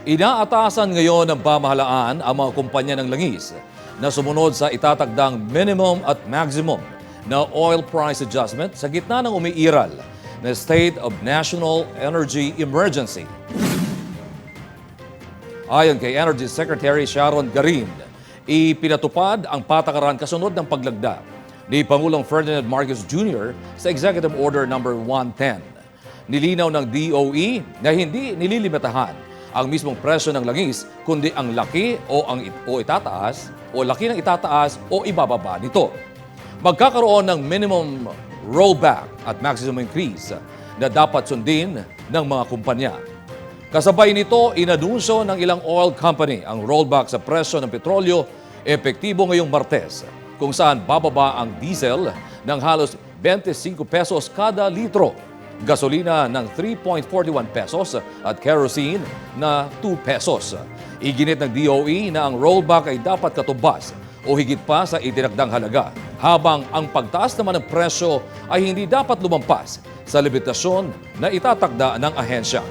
Inaatasan ngayon ng pamahalaan ang mga kumpanya ng langis na sumunod sa itatagdang minimum at maximum na oil price adjustment sa gitna ng umiiral na State of National Energy Emergency. Ayon kay Energy Secretary Sharon Garin, ipinatupad ang patakaran kasunod ng paglagda ni Pangulong Ferdinand Marcos Jr. sa Executive Order No. 110. Nilinaw ng DOE na hindi nililimitahan ang mismong presyo ng langis kundi ang laki o itataas o laki ng itataas o ibababa nito. Magkakaroon ng minimum rollback at maximum increase na dapat sundin ng mga kumpanya. Kasabay nito, inanunsyo ng ilang oil company ang rollback sa presyo ng petrolyo epektibo ngayong Martes, kung saan bababa ang diesel ng halos 25 pesos kada litro, gasolina ng 3.41 pesos at kerosene na 2 pesos. Iginit ng DOE na ang rollback ay dapat katumbas o higit pa sa itinakdang halaga, habang ang pagtaas naman ng presyo ay hindi dapat lumampas sa limitasyon na itatakda ng ahensya.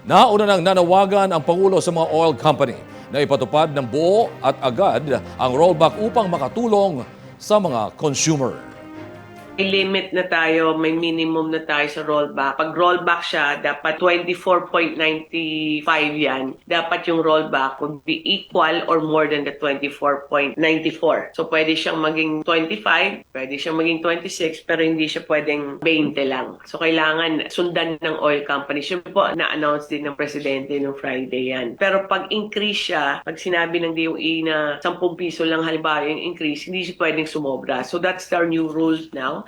Nauna nang nanawagan ang Pangulo sa mga oil company na ipatupad ng buo at agad ang rollback upang makatulong sa mga consumer. May limit na tayo, may minimum na tayo sa rollback. Pag rollback siya, dapat 24.95 yan. Dapat yung rollback would be equal or more than the 24.94. So pwede siyang maging 25, pwede siyang maging 26, pero hindi siya pwedeng 20 lang. So kailangan sundan ng oil companies. Yun po, na-announce din ng Presidente nung Friday yan. Pero pag increase siya, pag sinabi ng DOE na 10 piso lang halimbawa yung increase, hindi siya pwedeng sumobra. So that's our new rules now.